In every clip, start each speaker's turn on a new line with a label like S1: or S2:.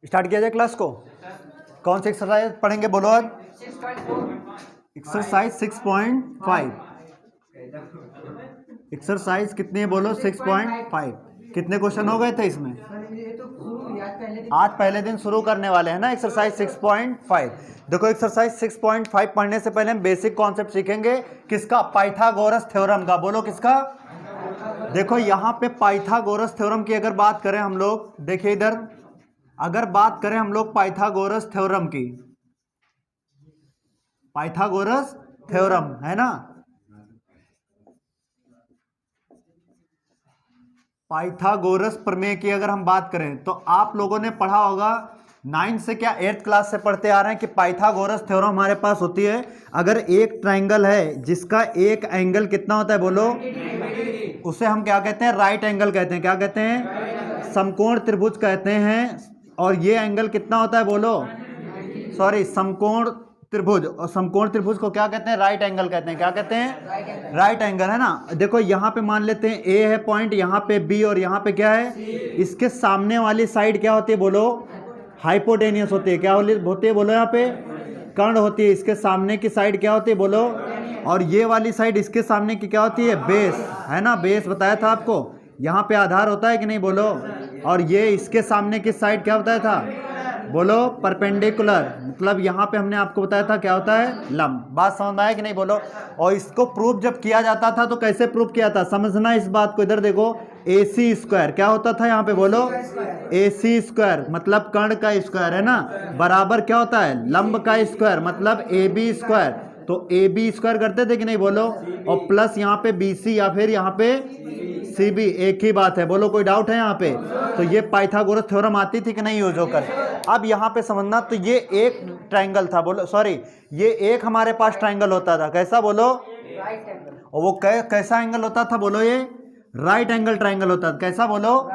S1: Start किया जाए class को। कौन सी एक्सरसाइज पढ़ेंगे बोलो आज? एक्सरसाइज 6.5। एक्सरसाइज कितनी है बोलो? 6.5। कितने क्वेश्चन हो गए थे इसमें? आज पहले दिन शुरू करने वाले हैं ना एक्सरसाइज 6.5। देखो एक्सरसाइज 6.5 पढ़ने से पहले हम बेसिक कॉन्सेप्ट सीखेंगे किसका? पाइथागोरस थ्योरम का। बोलो किसका? देखो यहाँ पे पाइथागोरस थ्योरम की अगर बात करें हम लोग, देखिए इधर अगर बात करें हम लोग पाइथागोरस थ्योरम की, पाइथागोरस थ्योरम है ना, पाइथागोरस प्रमेय की अगर हम बात करें तो आप लोगों ने पढ़ा होगा 9th से क्या 8th क्लास से पढ़ते आ रहे हैं कि पाइथागोरस थ्योरम हमारे पास होती है अगर एक ट्राइंगल है जिसका एक एंगल कितना होता है बोलो? उसे हम क्या कहते हैं? राइट एंगल कहते हैं। क्या कहते हैं? समकोण त्रिभुज कहते हैं। और ये एंगल कितना होता है बोलो? सॉरी, समकोण त्रिभुज। और समकोण त्रिभुज को क्या कहते हैं? राइट एंगल कहते हैं। क्या कहते हैं? राइट एंगल, है ना। देखो यहाँ पे मान लेते हैं ए है पॉइंट, यहाँ पे बी और यहाँ पे क्या है? इसके सामने वाली साइड क्या होती है बोलो? हाइपोटेनियस होती है। क्या होती है बोलो? यहाँ पे कर्ण होती है। इसके सामने की साइड क्या होती है बोलो? और ये वाली साइड इसके सामने की क्या होती है? बेस, है ना। बेस बताया था आपको। यहाँ पे आधार होता है कि नहीं बोलो? और ये इसके सामने की साइड क्या बताया था बोलो? परपेंडिकुलर। मतलब यहाँ पे हमने आपको बताया था क्या होता है? लंब। बात समझ में आया कि नहीं बोलो? और इसको प्रूफ जब किया जाता था तो कैसे प्रूफ किया था समझना इस बात को। इधर देखो AC स्क्वायर क्या होता था यहाँ पे बोलो? AC स्क्वायर मतलब कर्ण का स्क्वायर, है ना, बराबर क्या होता है? लंब का स्क्वायर मतलब AB स्क्वायर। तो AB स्क्वायर करते थे कि नहीं बोलो? और प्लस यहाँ पे BC या फिर यहाँ पे CB, एक ही बात है। बोलो कोई डाउट है यहाँ पे? तो ये पाइथागोरस थ्योरम आती थी कि नहीं यूज होकर? अब यहाँ पे समझना, तो ये एक ट्राइंगल था बोलो, सॉरी ये एक हमारे पास ट्राइंगल होता था। कैसा बोलो? और वो कैसा एंगल होता था बोलो? ये राइट एंगल ट्राइंगल होता था। कैसा बोलो?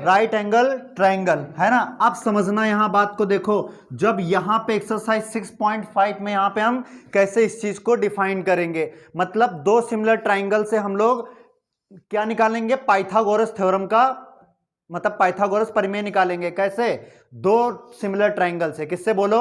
S1: राइट एंगल ट्राइंगल, है ना। अब समझना यहाँ बात को। देखो जब यहाँ पे एक्सरसाइज 6.5 में यहाँ पे हम कैसे इस चीज को डिफाइन करेंगे, मतलब दो सिमिलर ट्राइंगल से हम लोग क्या निकालेंगे? पाइथागोरस थ्योरम का मतलब पाइथागोरस प्रमेय निकालेंगे। कैसे? दो सिमिलर ट्राइंगल से। किससे बोलो?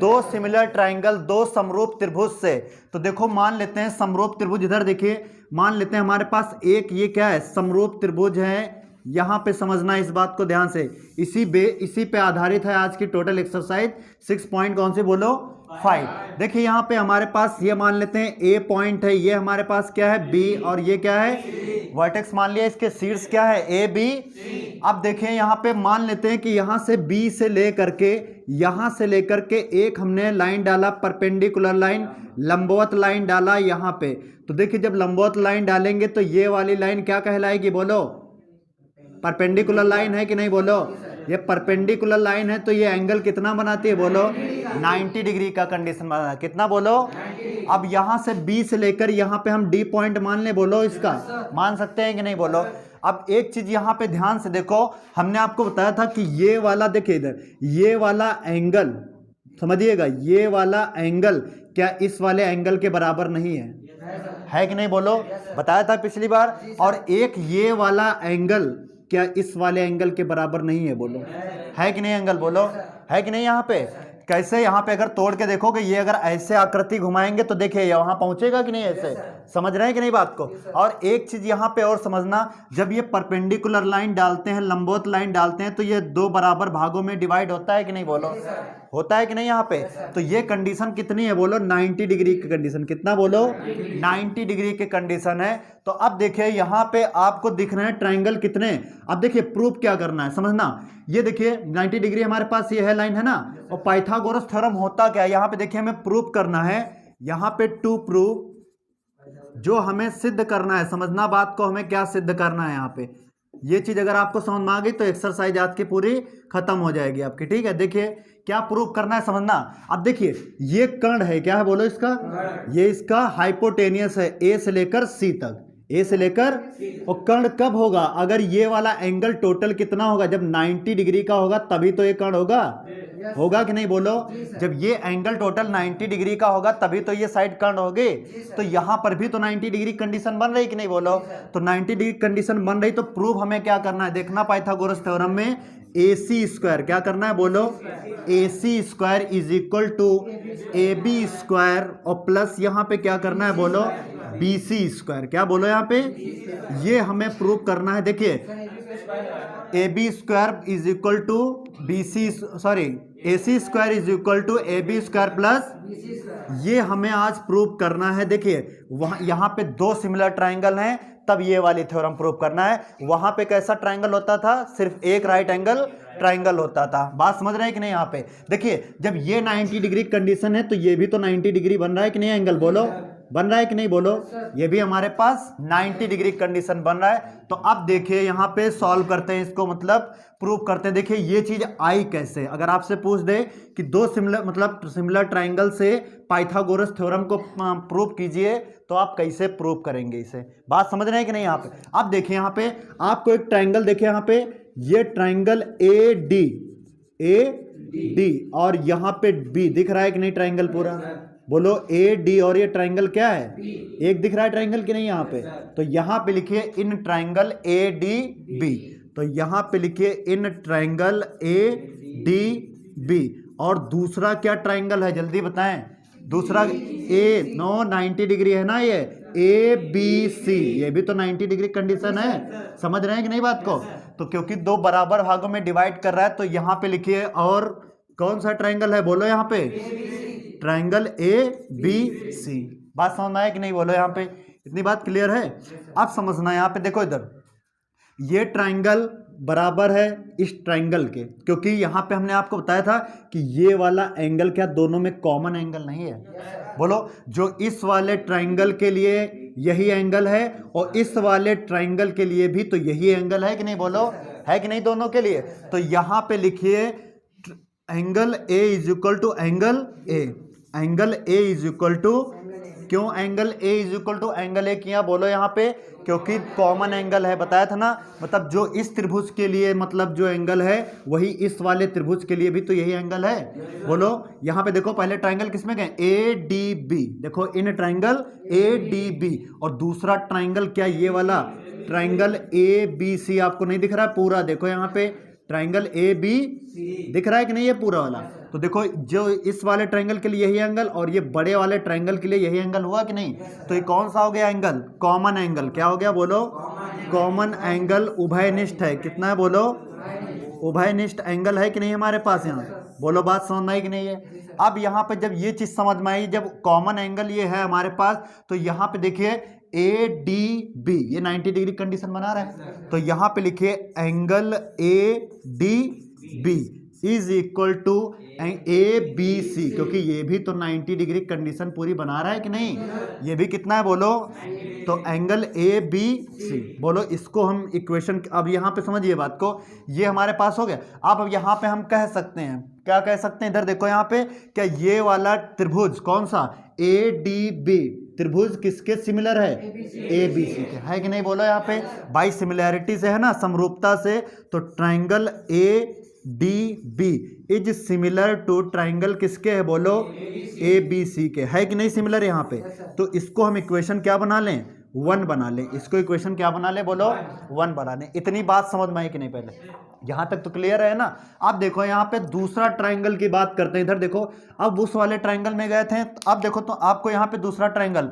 S1: दो सिमिलर ट्राइंगल, दो समरूप त्रिभुज से। तो देखो मान लेते हैं समरूप त्रिभुज, इधर देखिए मान लेते हैं हमारे पास एक ये क्या है? समरूप त्रिभुज है। यहां पे समझना इस बात को ध्यान से, इसी पे आधारित है आज की टोटल एक्सरसाइज 6 पॉइंट कौन से बोलो? 5। देखिए यहाँ पे हमारे पास ये मान लेते हैं A पॉइंट है, ये हमारे पास क्या है? B, और ये क्या है? वर्टेक्स मान लिया। इसके शीर्ष क्या है? A B। अब देखिए यहाँ पे मान लेते हैं कि यहाँ से B से लेकर के यहाँ से लेकर के एक हमने लाइन डाला, परपेंडिकुलर लाइन, लंबवत लाइन डाला यहाँ पे। तो देखिए जब लंबवत लाइन डालेंगे तो ये वाली लाइन क्या कहलाएगी बोलो? परपेंडिकुलर लाइन है कि नहीं बोलो? ये परपेंडिकुलर लाइन है तो ये एंगल कितना बनाती है बोलो? 90 डिग्री का कंडीशन बना। कितना बोलो? अब यहाँ से B से लेकर यहाँ पे हम D पॉइंट मान ले बोलो, इसका मान सकते हैं कि नहीं बोलो? अब एक चीज यहाँ पे ध्यान से देखो, हमने आपको बताया था कि ये वाला, देखिए इधर ये वाला एंगल समझिएगा, ये वाला एंगल क्या इस वाले एंगल के बराबर नहीं है कि नहीं बोलो? बताया था पिछली बार। और एक ये वाला एंगल क्या इस वाले एंगल के बराबर नहीं है बोलो? है कि नहीं एंगल बोलो? है कि नहीं? यहाँ पे कैसे? यहाँ पे अगर तोड़ के देखोगे, ये अगर ऐसे आकृति घुमाएंगे तो देखिए वहां पहुंचेगा कि नहीं? ऐसे समझ रहे हैं कि नहीं बात को? और एक चीज यहाँ पे और समझना, जब ये परपेंडिकुलर लाइन डालते हैं, लंबवत लाइन डालते हैं, तो ये दो बराबर भागों में डिवाइड होता है कि नहीं बोलो? होता है कि नहीं यहाँ पे? तो ये कंडीशन कितनी है बोलो? 90 डिग्री की कंडीशन। कितना बोलो? 90 डिग्री की कंडीशन है। तो अब देखिए यहाँ पे आपको दिख रहे हैं ट्राइंगल कितने। अब देखिए प्रूफ क्या करना है समझना। ये देखिए 90 डिग्री हमारे पास ये है लाइन, है ना। और पाइथागोरस थ्योरम होता क्या है? यहाँ पे देखिए हमें प्रूफ करना है। यहाँ पे टू प्रूफ, जो हमें सिद्ध करना है, समझना बात को, हमें क्या सिद्ध करना है यहाँ पे। ये चीज अगर आपको समझ में आ गई तो एक्सरसाइज आज की पूरी खत्म हो जाएगी आपकी। ठीक है, देखिए क्या प्रूफ करना है समझना। अब देखिए ये कर्ण है, क्या है बोलो? इसका ये इसका हाइपोटेनियस है A से लेकर C तक, A से लेकर। और कर्ण कब होगा? अगर ये वाला एंगल टोटल कितना होगा? जब 90 डिग्री का होगा तभी तो ये कर्ण होगा। होगा कि नहीं बोलो? जब ये एंगल टोटल 90 डिग्री का होगा तभी तो ये साइड कर्ण होगी। तो यहाँ पर भी तो 90 डिग्री कंडीशन बन रही कि नहीं बोलो? तो 90 डिग्री कंडीशन बन रही, तो प्रूफ हमें क्या करना है देखना। पाइथागोरस थ्योरम में ए सी स्क्वायर, क्या करना है बोलो, A C square is equal to A B square और प्लस यहाँ पे क्या करना है बोलो, बी सी स्क्वायर। क्या बोलो यहाँ पे, ये हमें प्रूव करना है। देखिए A B square is equal to B C, sorry A C square is equal to A B square plus, ये हमें आज प्रूव करना है। देखिए वहाँ यहाँ पे दो सिमिलर ट्राइंगल हैं, तब ये वाली थ्योरम प्रूव करना है। वहां पे कैसा ट्राइंगल होता था, सिर्फ एक राइट एंगल ट्राइंगल होता था। बात समझ रहे हैं कि नहीं। यहाँ पे देखिए जब ये 90 डिग्री कंडीशन है तो ये भी तो 90 डिग्री बन रहा है कि नहीं, एंगल बोलो बन रहा है कि नहीं बोलो, ये भी हमारे पास 90 डिग्री कंडीशन बन रहा है। तो अब देखिए यहाँ पे सॉल्व करते हैं इसको, मतलब प्रूव करते हैं। देखिए ये चीज आई कैसे, अगर आपसे पूछ दे कि दो सिमिलर ट्राइंगल से पाइथागोरस थ्योरम को प्रूव कीजिए, तो आप कैसे प्रूव करेंगे इसे। बात समझ रहे हैं कि नहीं। यहाँ पे अब देखिए, यहाँ पे आपको एक ट्राइंगल देखिए, यहाँ पे ये ट्राइंगल ए डी और यहाँ पे बी दिख रहा है कि नहीं, ट्राइंगल पूरा बोलो ए डी, और ये ट्राइंगल क्या है, एक दिख रहा है ट्राइंगल कि नहीं यहाँ पे। तो यहाँ पे लिखिए in triangle A D B, तो यहाँ पे लिखिए in triangle A D B. और दूसरा क्या ट्राइंगल है जल्दी बताएं, दूसरा ए नो 90 डिग्री है ना, ये ए बी सी, ये भी तो 90 डिग्री कंडीशन है। समझ रहे हैं कि नहीं बात को। तो क्योंकि दो बराबर भागों में डिवाइड कर रहा है, तो यहाँ पे लिखिए, और कौन सा ट्राइंगल है बोलो यहाँ पे, ट्राइंगल ए बी सी। बात समझ में आया कि नहीं बोलो, यहाँ पे इतनी बात क्लियर है। अब समझना यहाँ पे देखो, इधर ये ट्राइंगल बराबर है इस ट्राइंगल के, क्योंकि यहाँ पे हमने आपको बताया था कि ये वाला एंगल क्या दोनों में कॉमन एंगल नहीं है। बोलो जो इस वाले ट्राइंगल के लिए यही एंगल है और इस वाले ट्राइंगल के लिए भी तो यही एंगल है कि नहीं बोलो, है कि नहीं दोनों के लिए। तो यहाँ पे लिखिए angle A is equal to angle A, angle A is equal to, क्यों angle A is equal to angle A किया बोलो यहाँ पे, क्योंकि कॉमन एंगल है, बताया था ना। मतलब जो इस त्रिभुज के लिए मतलब जो एंगल है वही इस वाले त्रिभुज के लिए भी तो यही एंगल है। बोलो यहाँ पे देखो, पहले ट्राइंगल किसमें गए, ए डी बी, देखो in triangle A D B, और दूसरा ट्राइंगल क्या, ये वाला ट्राइंगल ए बी सी आपको नहीं दिख रहा है पूरा, देखो यहाँ पे ट्राइंगल ए बी दिख रहा है कि नहीं ये पूरा वाला। तो देखो जो इस वाले ट्राइंगल के लिए यही एंगल और ये बड़े वाले ट्राइंगल के लिए यही एंगल हुआ कि नहीं। तो ये कौन सा हो गया एंगल, कॉमन एंगल। क्या हो गया बोलो, कॉमन एंगल उभयनिष्ठ है। कितना है बोलो, उभयनिष्ठ एंगल है कि नहीं हमारे पास यहाँ, बोलो बात समझ में आई कि नहीं है। अब यहाँ पे जब ये चीज समझ में आई, जब कॉमन एंगल ये है हमारे पास, तो यहाँ पे देखिए ए डी बी, ये 90 डिग्री कंडीशन बना रहा है। तो यहाँ पे लिखिए angle A D B is equal to A B C, क्योंकि ये भी तो 90 डिग्री कंडीशन पूरी बना रहा है कि नहीं। ये भी कितना है बोलो, तो एंगल ए बी सी। बोलो इसको हम इक्वेशन, अब यहाँ पे समझिए बात को, ये हमारे पास हो गया। अब यहाँ पे हम कह सकते हैं, क्या कह सकते हैं, इधर देखो यहाँ पे, क्या ये वाला त्रिभुज कौन सा, ए डी बी त्रिभुज किसके सिमिलर है, ए बी सी के, है कि नहीं बोलो यहाँ पे। बाई सिमिलैरिटी से है ना, समरूपता से, तो triangle A D B is similar to triangle किसके है बोलो, ए बी सी के, है कि नहीं सिमिलर यहाँ पे। तो इसको हम इक्वेशन क्या बना लें, 1 बना लें। इसको इक्वेशन क्या बना लें बोलो, 1 बना लें। इतनी बात समझ में आई कि नहीं, पहले यहाँ तक तो क्लियर है ना। अब देखो यहाँ पे दूसरा ट्राइंगल की बात करते हैं। इधर देखो, अब उस वाले ट्राइंगल में गए थे, अब देखो तो आपको यहाँ पे दूसरा ट्राइंगल,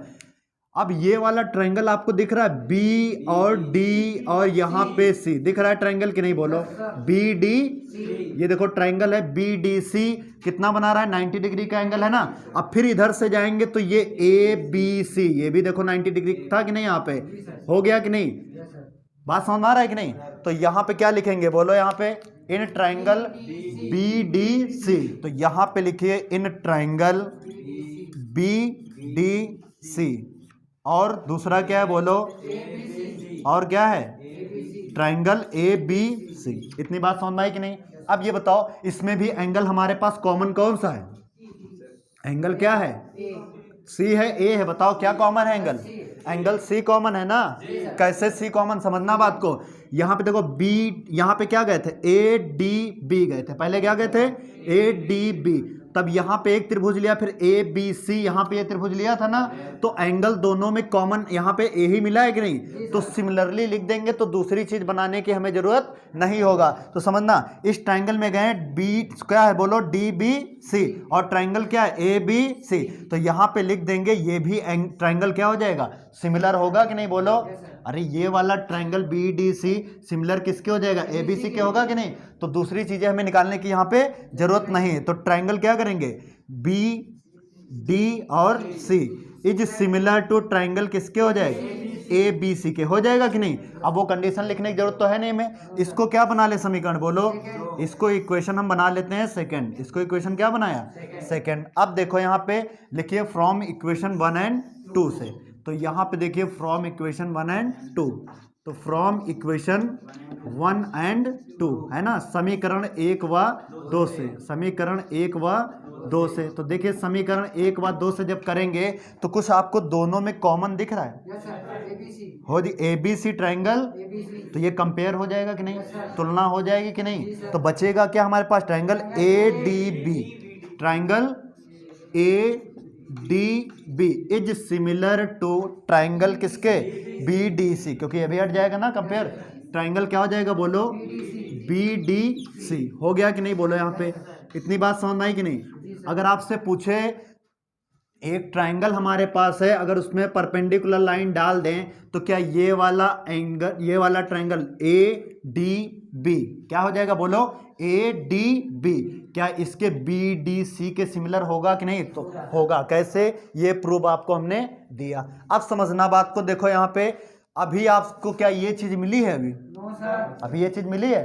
S1: अब ये वाला ट्राइंगल आपको दिख रहा है बी और डी और यहाँ पे सी दिख रहा है ट्राइंगल कि नहीं बोलो, बी डी, ये देखो ट्राइंगल है बी डी सी, कितना बना रहा है 90 डिग्री का एंगल है ना। अब फिर इधर से जाएंगे तो ये ए बी सी, ये भी देखो 90 डिग्री था कि नहीं, यहाँ पे हो गया कि नहीं, बात समझ में आ रहा है कि नहीं। तो यहाँ पे क्या लिखेंगे बोलो, यहाँ पे in triangle B D C, तो यहाँ पे लिखिए in triangle B D C, और दूसरा क्या है बोलो, और क्या है ट्राइंगल ए बी सी। इतनी बात समझ में आई कि नहीं। अब ये बताओ, इसमें भी एंगल हमारे पास कॉमन कौन सा है, एंगल क्या है, सी है, ए है, बताओ क्या कॉमन है एंगल, एंगल सी कॉमन है ना। कैसे सी कॉमन, समझना बात को। यहाँ पे देखो बी, यहाँ पे क्या गए थे, ए डी बी गए थे, पहले क्या गए थे, ए डी बी, तब यहाँ पे एक त्रिभुज लिया, फिर ए बी सी, यहाँ पे ये त्रिभुज लिया था ना, तो एंगल दोनों में कॉमन यहाँ पे ए ही मिला है कि नहीं, तो सिमिलरली लिख देंगे, तो दूसरी चीज बनाने की हमें जरूरत नहीं होगा। तो समझना, इस ट्राइंगल में गए बी क्या है बोलो, डी बी सी, और ट्राइंगल क्या है, ए बी सी, तो यहाँ पे लिख देंगे ये भी ट्राइंगल क्या हो जाएगा, सिमिलर होगा कि नहीं बोलो। अरे ये वाला triangle B D C similar किसके हो जाएगा, ए बी सी के होगा कि नहीं, तो दूसरी चीजें हमें निकालने की यहाँ पे जरूरत नहीं है। तो ट्राइंगल क्या करेंगे, बी डी और सी इज सिमिलर टू ट्राइंगल किसके हो जाएगा, ए बी सी के हो जाएगा कि नहीं। अब वो कंडीशन लिखने की जरूरत तो है नहीं, हमें इसको क्या बना ले समीकरण बोलो, इसको इक्वेशन हम बना लेते हैं सेकंड, इसको इक्वेशन क्या बनाया, सेकंड। अब देखो यहाँ पे लिखिए फ्रॉम इक्वेशन 1 एंड 2 से, तो यहाँ पे देखिए फ्रॉम इक्वेशन 1 एंड 2, तो फ्रॉम इक्वेशन 1 एंड 2 है ना, समीकरण 1 व 2 से, समीकरण 1 व 2 से, तो देखिए समीकरण 1 व 2 से जब करेंगे तो कुछ आपको दोनों में कॉमन दिख रहा है, हो दी ए बी सी ट्राइंगल, तो ये कंपेयर हो जाएगा कि नहीं, तुलना हो जाएगी कि नहीं, तो बचेगा क्या हमारे पास, triangle A D B, triangle A D B is similar to triangle किसके, बी डी सी, क्योंकि ये भी हट जाएगा ना कंपेयर, ट्राइंगल क्या हो जाएगा बोलो, बी डी सी हो गया कि नहीं बोलो। यहाँ पे इतनी बात समझ में आई कि नहीं। अगर आपसे पूछे एक ट्राइंगल हमारे पास है, अगर उसमें परपेंडिकुलर लाइन डाल दें तो क्या ये वाला एंगल, ये वाला ट्राइंगल ए डी बी क्या हो जाएगा बोलो, ए डी बी, क्या इसके बी डी सी के सिमिलर होगा कि नहीं, तो होगा। कैसे, ये प्रूफ आपको हमने दिया। अब समझना बात को, देखो यहाँ पे अभी आपको क्या ये चीज मिली है, अभी ये चीज मिली है।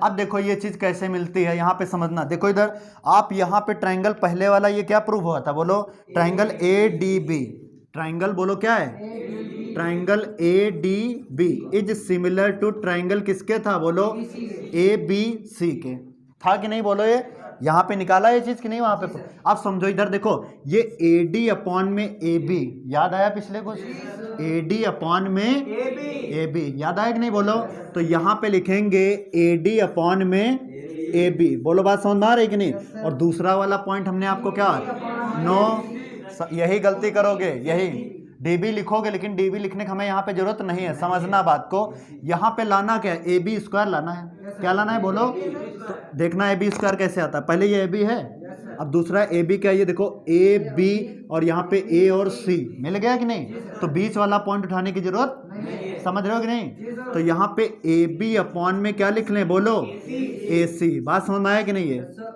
S1: अब देखो ये चीज कैसे मिलती है, यहाँ पे समझना, देखो इधर आप यहाँ पे ट्राइंगल पहले वाला ये क्या प्रूव हुआ था बोलो, triangle A D B, triangle बोलो क्या है, triangle A D B is similar to triangle किसके था बोलो, ए बी सी के था कि नहीं बोलो। ये यहाँ पे निकाला ये चीज कि नहीं वहां पे। अब समझो इधर देखो, ये ए डी अपॉन में ए बी, याद आया पिछले कुछ, ए डी अपॉन में ए बी याद आया कि नहीं बोलो। तो यहाँ पे लिखेंगे ए डी अपॉन में ए बी, बोलो बात समझ में आ रही कि नहीं। और दूसरा वाला पॉइंट हमने आपको क्या, नो, यही गलती करोगे, यही डीबी लिखोगे, लेकिन डीबी लिखने की हमें यहाँ पे जरूरत नहीं है। समझना बात को, यहाँ पे लाना क्या है, ए बी स्क्वायर लाना है। क्या लाना है बोलो, तो देखना ए बी स्क्वायर कैसे आता है। पहले ये ए बी है, अब दूसरा ए बी क्या, ये देखो ए बी और यहाँ पे ए और सी मिल गया कि नहीं, तो बीच वाला पॉइंट उठाने की जरूरत, समझ रहे हो कि नहीं। तो यहाँ पे ए बी अपॉन में क्या लिख लें बोलो, ए सी। बात समझ में आया कि नहीं,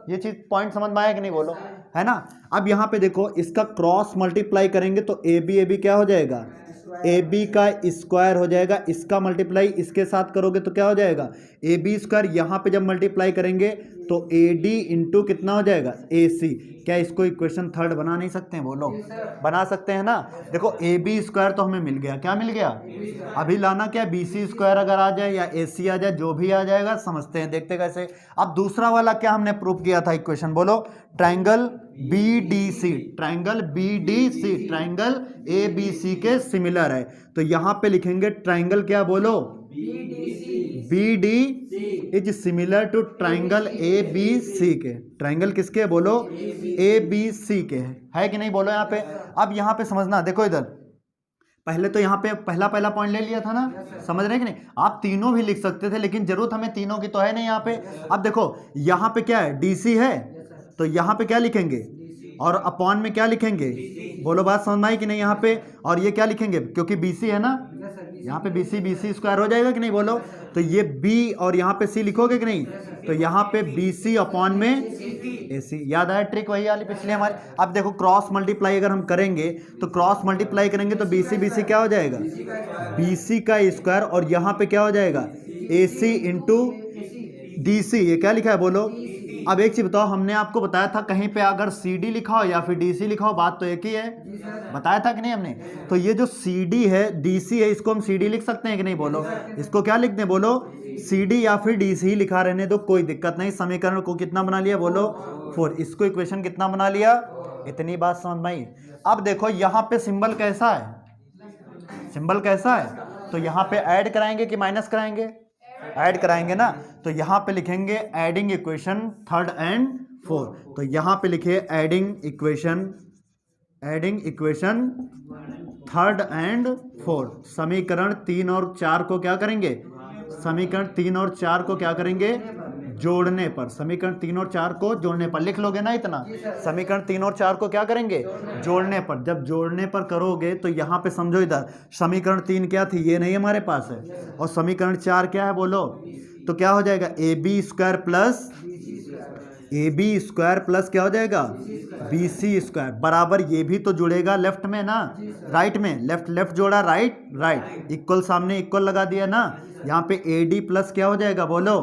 S1: ये चीज पॉइंट समझ में आया कि नहीं बोलो, है ना। अब यहाँ पे देखो इसका क्रॉस मल्टीप्लाई करेंगे तो ए बी क्या हो जाएगा, ए बी का स्क्वायर हो जाएगा, इसका मल्टीप्लाई इसके साथ करोगे तो क्या हो जाएगा, ए बी स्क्वायर। यहाँ पे जब मल्टीप्लाई करेंगे तो ए डी इंटू कितना हो जाएगा, ए सी। क्या इसको इक्वेशन थर्ड बना नहीं सकते हैं बोलो, बना सकते हैं ना। देखो ए बी स्क्वायर तो हमें मिल गया, क्या मिल गया, अभी लाना क्या, बी सी स्क्वायर अगर आ जाए या ए सी आ जाए, जो भी आ जाएगा समझते हैं, देखते कैसे। अब दूसरा वाला क्या हमने प्रूव किया था इक्वेशन बोलो, triangle B D C, triangle B D C triangle A B C के सिमिलर है। तो यहाँ पे लिखेंगे ट्राइंगल क्या बोलो, B D is similar to triangle A B C के। ट्राइंगल किसके बोलो, ए बी सी के है कि नहीं बोलो यहाँ पे। अब यहाँ पे समझना, देखो इधर पहले तो यहाँ पे पहला पॉइंट ले लिया था ना, समझ रहे हैं कि नहीं। आप तीनों भी लिख सकते थे, लेकिन जरूरत हमें तीनों की तो है नहीं यहाँ पे। अब देखो यहाँ पे क्या है, डी सी है, तो यहाँ पे क्या लिखेंगे, और अपॉन में क्या लिखेंगे बोलो, बात समझ में आई कि नहीं यहाँ पे। और ये क्या लिखेंगे, क्योंकि बी सी है ना, यहाँ पे बी सी स्क्वायर हो जाएगा कि नहीं बोलो। तो ये बी और यहाँ पे सी लिखोगे कि नहीं, तो यहाँ पे बी सी अपॉन में ए सी। याद आया ट्रिक वही वाली पिछले हमारे। अब देखो क्रॉस मल्टीप्लाई अगर हम करेंगे तो क्रॉस मल्टीप्लाई करेंगे तो बी सी क्या हो जाएगा, बी सी का स्क्वायर, और यहाँ पे क्या हो जाएगा, ए सी इंटू डी सी। ये क्या लिखा है बोलो। अब एक चीज बताओ, हमने आपको बताया था कहीं पे अगर सी डी लिखा हो या फिर डी सी लिखा हो, बात तो एक ही है, बताया था कि नहीं हमने। तो ये जो सी डी है, डी सी है, इसको हम सी डी लिख सकते हैं कि नहीं बोलो। इसको क्या लिखते हैं बोलो, सी डी या फिर डी सी लिखा रहने दो, कोई दिक्कत नहीं। समीकरण को कितना बना लिया बोलो, 4। इसको इक्वेशन कितना बना लिया, इतनी बात समझ में आई। अब देखो यहाँ पे सिंबल कैसा है, सिंबल कैसा है, तो यहाँ पे ऐड कराएंगे कि माइनस कराएंगे, ऐड कराएंगे ना, तो यहाँ पे लिखेंगे adding equation third and fourth. तो यहाँ पे लिखे adding equation third and fourth. समीकरण 3 और 4 को क्या करेंगे, समीकरण 3 और 4 को क्या करेंगे, जोड़ने पर। समीकरण 3 और 4 को जोड़ने पर लिख लोगे ना इतना। समीकरण 3 और 4 को क्या करेंगे, जोड़ने पर। जब जोड़ने पर करोगे तो यहाँ पे समझो, इधर समीकरण 3 क्या थी, ये नहीं हमारे पास है, और समीकरण 4 क्या है बोलो, तो क्या हो जाएगा AB स्क्वायर प्लस क्या हो जाएगा, BC स्क्वायर बराबर, ये भी तो जुड़ेगा लेफ्ट में ना, राइट में, लेफ्ट जोड़ा, राइट इक्वल, सामने इक्वल लगा दिया ना। यहाँ पे AD प्लस क्या हो जाएगा बोलो,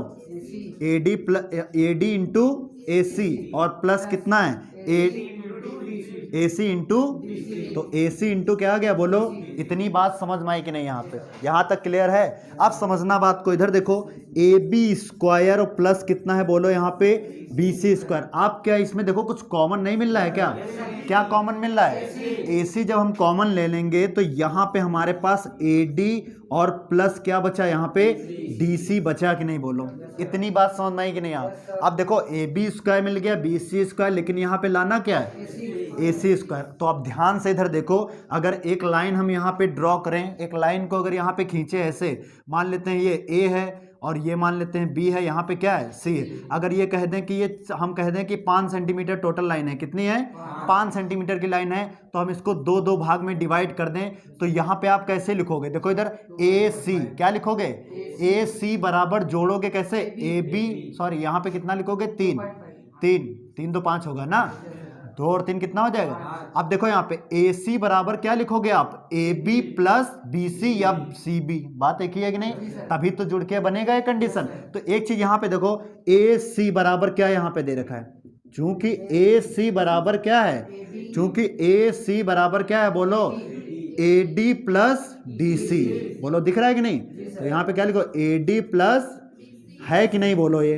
S1: AD इंटू AC, और प्लस कितना है, AC इंटू, तो AC इंटू क्या आ गया बोलो। इतनी बात समझ में आई कि नहीं, यहाँ तक क्लियर है। अब समझना बात को, इधर देखो AB स्क्वायर और प्लस कितना है बोलो यहाँ पे BC स्क्वायर। आप क्या इसमें देखो कुछ कॉमन नहीं मिल रहा है, क्या कॉमन मिल रहा है, AC जब हम कॉमन ले लेंगे तो यहाँ पे हमारे पास AD और प्लस क्या बचा, यहाँ पे DC बचा कि नहीं बोलो। इतनी बात समझ में आई कि नहीं। अब देखो AB स्क्वायर मिल गया, BC स्क्वायर, लेकिन यहाँ पे लाना क्या है, AC स्क्वायर। तो अब ध्यान से इधर देखो, अगर एक लाइन हम यहाँ पे ड्रॉ करें, एक लाइन को अगर यहाँ पे खींचे ऐसे, मान लेते हैं ये A है और ये मान लेते हैं B है, यहाँ पे क्या है C है। अगर ये कह दें कि ये, हम कह दें कि 5 सेंटीमीटर टोटल लाइन है, कितनी है 5 सेंटीमीटर की लाइन है, तो हम इसको दो भाग में डिवाइड कर दें, तो यहाँ पे आप कैसे लिखोगे, देखो इधर AC क्या लिखोगे, AC बराबर जोड़ोगे कैसे, यहाँ पे कितना लिखोगे, 3 तो 5 होगा ना, 2 और 3 कितना हो जाएगा। अब देखो यहाँ पे AC बराबर क्या लिखोगे आप, AB प्लस BC या CB, बात एक ही है कि नहीं, तभी तो जुड़ के बनेगा ये कंडीशन। तो एक चीज यहाँ पे देखो, AC बराबर क्या यहाँ पे दे रखा है, चूंकि AC बराबर क्या है, चूंकि AC बराबर क्या है बोलो, AD प्लस DC, बोलो दिख रहा है कि नहीं। तो यहाँ पे क्या लिखो, AD प्लस है कि नहीं बोलो, ये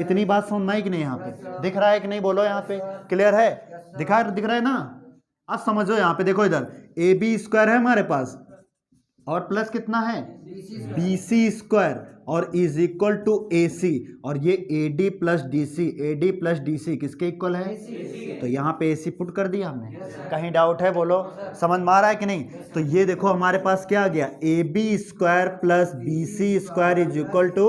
S1: इतनी बात समझ में आई कि नहीं, यहाँ पे दिख रहा है कि नहीं बोलो, यहाँ पे क्लियर है, दिख रहा है ना। अब समझो यहाँ पे देखो, इधर AB स्क्वायर है हमारे पास और प्लस कितना है BC स्क्वायर और इज इक्वल टू AC, और ये AD प्लस DC किसके इक्वल है, तो यहाँ पे AC पुट कर दिया हमने। कहीं डाउट है बोलो, समझ में आ रहा है कि नहीं। तो ये देखो हमारे पास क्या आ गया, AB square plus BC square is equal to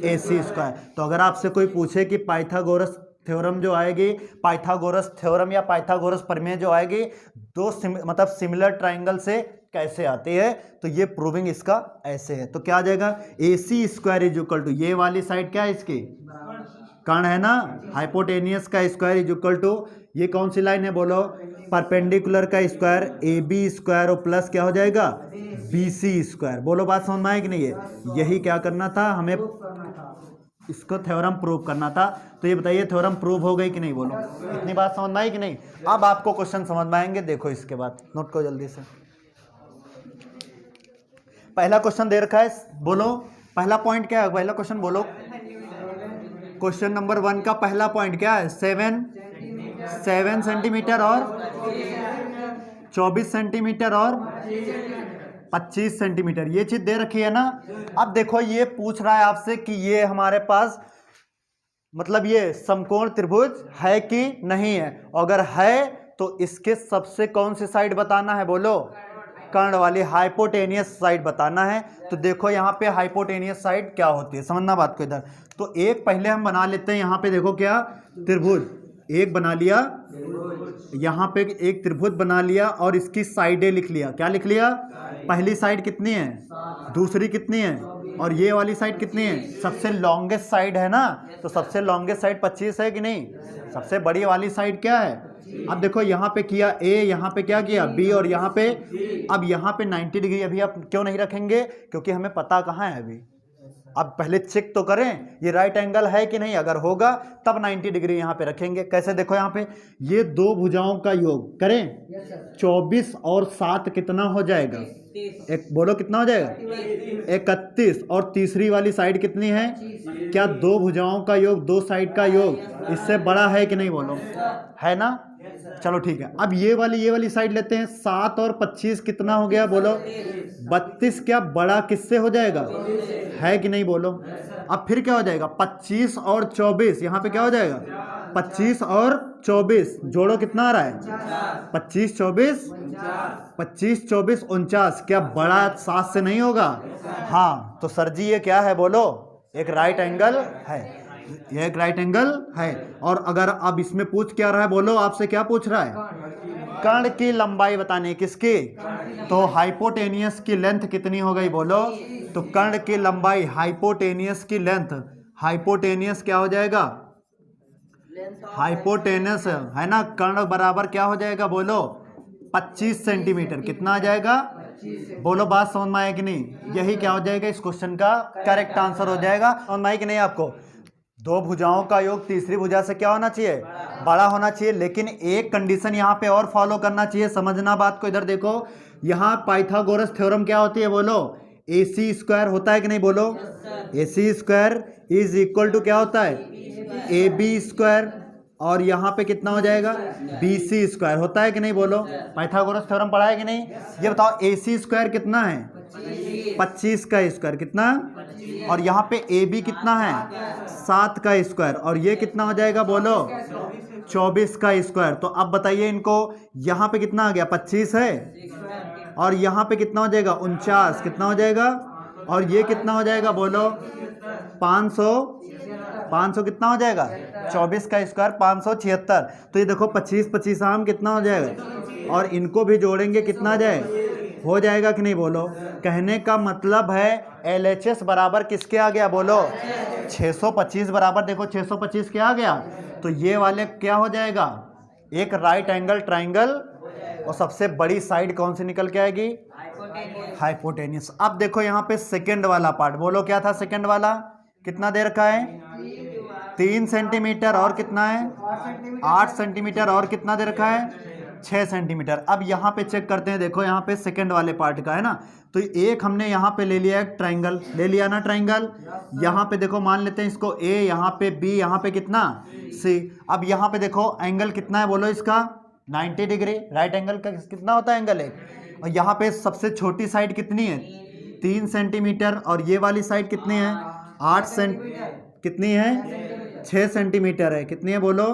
S1: AC square. तो अगर आपसे कोई पूछे कि पाइथागोरस थ्योरम जो आएगी, पाइथागोरस थ्योरम या पाइथागोरस प्रमेय जो आएगी, दो मतलब सिमिलर ट्राइंगल से कैसे आती है, तो ये प्रूविंग इसका ऐसे है। तो क्या आ जाएगा, AC square is equal to, ये वाली साइड क्या है इसकी, कर्ण है ना, हाइपोटेनियस का स्क्वायर इज इक्वल टू, ये कौन सी लाइन है बोलो, परपेंडिकुलर का स्क्वायर AB स्क्वायर और प्लस क्या हो जाएगा BC स्क्वायर। बोलो बात समझ में आए कि नहीं है, यही क्या करना था हमें, इसको थ्योरम प्रूव करना था। तो ये बताइए थ्योरम प्रूव हो गई कि नहीं बोलो, इतनी बात समझ में आई कि नहीं। अब आपको क्वेश्चन समझ में आएंगे, देखो इसके बाद नोट को जल्दी से। पहला क्वेश्चन दे रखा है, बोलो पहला पॉइंट क्या है, पहला क्वेश्चन बोलो। क्वेश्चन नंबर 1 का पहला पॉइंट क्या है, 7 सेंटीमीटर और 24 सेंटीमीटर और 25 सेंटीमीटर, ये चीज दे रखी है ना। अब देखो ये पूछ रहा है आपसे कि ये हमारे पास मतलब ये समकोण त्रिभुज है कि नहीं है, अगर है तो इसके सबसे कौन सी साइड बताना है बोलो, कर्ण वाली हाइपोटेनियस साइड बताना है। तो देखो यहाँ पे हाइपोटेनियस साइड क्या होती है, समझना बात को इधर। तो एक पहले हम बना लेते हैं, यहाँ पे देखो क्या त्रिभुज एक बना लिया, यहाँ पे एक त्रिभुज बना लिया और इसकी साइडें लिख लिया, क्या लिख लिया, पहली साइड कितनी है, दूसरी कितनी है, और ये वाली साइड कितनी है, सबसे लॉन्गेस्ट साइड है ना। तो सबसे लॉन्गेस्ट साइड 25 है कि नहीं, सबसे बड़ी वाली साइड क्या है। अब देखो यहाँ पे किया A, यहाँ पे क्या किया B, और यहाँ पे, अब यहाँ पे 90 डिग्री अभी आप क्यों नहीं रखेंगे, क्योंकि हमें पता कहाँ है अभी। अब पहले चेक तो करें ये राइट एंगल है कि नहीं, अगर होगा तब 90 डिग्री यहाँ पे रखेंगे। कैसे, देखो यहाँ पे ये दो भुजाओं का योग करें, 24 और 7 कितना हो जाएगा, एक बोलो कितना हो जाएगा 31, और तीसरी वाली साइड कितनी है, क्या दो भुजाओं का योग, दो साइड का योग इससे बड़ा है कि नहीं बोलो, है ना। चलो ठीक है, अब ये वाली साइड लेते हैं। 7 और 25 कितना हो गया बोलो? 32। क्या बड़ा किससे हो जाएगा? है कि नहीं बोलो? अब फिर क्या हो जाएगा? 25 और 24, यहाँ पे क्या हो जाएगा? 25 और 24 जोड़ो, कितना आ रहा है? 25 24 25 24 49। क्या बड़ा 7 से नहीं होगा? हाँ, तो सर जी ये क्या है बोलो? एक राइट एंगल है, ये एक राइट एंगल है। और अगर अब इसमें पूछ क्या रहा है बोलो? आपसे क्या पूछ रहा है? कर्ण की लंबाई बतानी है। किसकी? तो हाइपोटेनियस की लेंथ कितनी हो गई बोलो? तो कर्ण की लंबाई, हाइपोटेनियस की लेंथ, हाइपोटेनियस क्या हो जाएगा? हाइपोटेनस है ना, कर्ण बराबर क्या हो जाएगा बोलो? 25 सेंटीमीटर। कितना आ जाएगा बोलो? बात समझ में आया कि नहीं? यही क्या हो जाएगा इस क्वेश्चन का करेक्ट आंसर हो जाएगा। समझ में आई कि नहीं आपको? दो भुजाओं का योग तीसरी भुजा से क्या होना चाहिए? बड़ा होना चाहिए। लेकिन एक कंडीशन यहाँ पे और फॉलो करना चाहिए, समझना बात को। इधर देखो, यहाँ पाइथागोरस थ्योरम क्या होती है बोलो? AC स्क्वायर होता है कि नहीं बोलो? AC square is equal to क्या होता है? AB square. और यहाँ पे कितना हो जाएगा? BC स्क्वायर होता है कि नहीं बोलो? पाइथागोरस थ्योरम पढ़ा है कि नहीं? ये बताओ, AC स्क्वायर कितना है? 25 का स्क्वायर। कितना? और यहाँ पे AB कितना है? 7 का स्क्वायर। और ये कितना हो जाएगा बोलो? 24 का स्क्वायर। तो अब बताइए इनको, यहाँ पे कितना आ गया? 25 है, और यहाँ पे कितना हो जाएगा? 49। कितना हो जाएगा? और ये कितना हो जाएगा बोलो? 500 कितना हो जाएगा? 24 का स्क्वायर 576। तो ये देखो 25 25 आम कितना हो जाएगा? और इनको भी जोड़ेंगे, कितना आ जाएगा? हो जाएगा कि नहीं बोलो? कहने का मतलब है LHS बराबर किसके आ गया बोलो? 625 बराबर, देखो 625 क्या आ गया? तो ये वाले क्या हो जाएगा? एक राइट एंगल ट्राइंगल। और सबसे बड़ी साइड कौन सी निकल के आएगी? हाइपोटेनियस। अब देखो यहाँ पे सेकंड वाला पार्ट, बोलो क्या था सेकंड वाला? कितना दे रखा है? 3 सेंटीमीटर। और कितना है? 8 सेंटीमीटर। और कितना दे रखा है? 6 सेंटीमीटर। अब यहाँ पे चेक करते हैं, देखो यहाँ पे सेकंड वाले पार्ट का है ना, तो एक हमने यहाँ पे ले लिया, एक ट्राइंगल ले लिया ना, ट्राइंगल। यहाँ पे देखो मान लेते हैं इसको A, यहाँ पे B, यहाँ पे कितना? C। अब यहाँ पे देखो एंगल कितना है बोलो इसका? 90 डिग्री। राइट एंगल का कितना होता है एंगल? एक। और यहाँ पे सबसे छोटी साइड कितनी है? 3 सेंटीमीटर। और ये वाली साइड कितनी है? 8 कितनी है? 6 सेंटीमीटर है। कितनी है बोलो?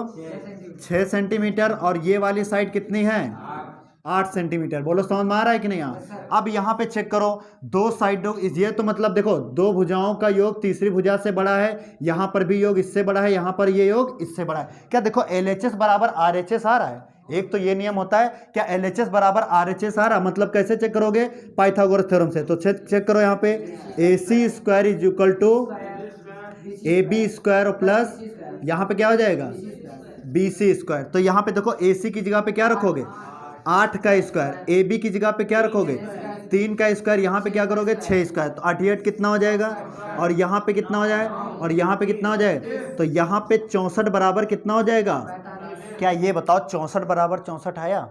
S1: 6 सेंटीमीटर। और ये वाली साइड कितनी है? 8 सेंटीमीटर। बोलो समझ में आ रहा है कि नहीं? यहाँ अब यहाँ पे चेक करो, दो साइडों, ये तो मतलब देखो दो भुजाओं का योग तीसरी भुजा से बड़ा है, यहाँ पर भी योग इससे बड़ा है, यहाँ पर ये योग इससे बड़ा है। क्या देखो LHS बराबर RHS आ रहा है? एक तो ये नियम होता है, क्या LHS बराबर RHS आ रहा? मतलब कैसे चेक करोगे? पाइथागोरस थ्योरम से। तो चेक करो यहाँ पे, AC square is equal to AB square plus यहाँ पे क्या हो जाएगा? BC square. तो यहाँ पे देखो AC की जगह पे क्या रखोगे? 8 का स्क्वायर। AB की जगह पे क्या रखोगे? 3 का स्क्वायर। यहाँ पे क्या करोगे? 6 स्क्वायर। तो 88 कितना हो जाएगा? और यहाँ पे कितना हो जाएगा? और यहाँ पे कितना हो जाएगा? तो यहाँ पे 64 बराबर कितना हो जाएगा? क्या ये बताओ 64 बराबर 64 आया?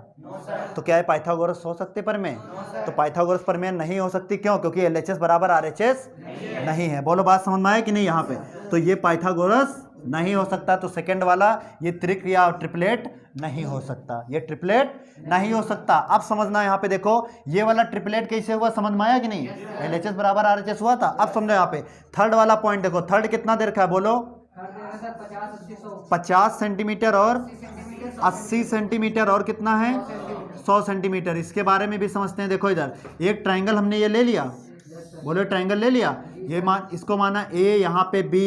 S1: तो क्या है पाइथागोरस हो सकते प्रमेय? तो पाइथागोरस प्रमेय नहीं हो सकती। क्यों? क्योंकि LHS बराबर RHS नहीं है। बोलो बात समझ में आया कि नहीं यहाँ पे? तो ये पाइथागोरस नहीं हो सकता। तो सेकंड वाला ये त्रिक्रिया और ट्रिपलेट नहीं हो सकता, ये ट्रिपलेट नहीं हो सकता। अब समझना यहाँ पे देखो, ये वाला ट्रिपलेट कैसे हुआ? समझ में आया कि नहीं? LHS बराबर RHS हुआ था। अब समझो यहाँ पे थर्ड वाला पॉइंट देखो, थर्ड कितना दे रखा है बोलो? 50 सेंटीमीटर और 80 सेंटीमीटर। और कितना है? 100 सेंटीमीटर। इसके बारे में भी समझते हैं। देखो इधर एक ट्राइंगल हमने ये ले लिया, बोलो ट्राइंगल ले लिया। ये इसको माना A, यहाँ पे B,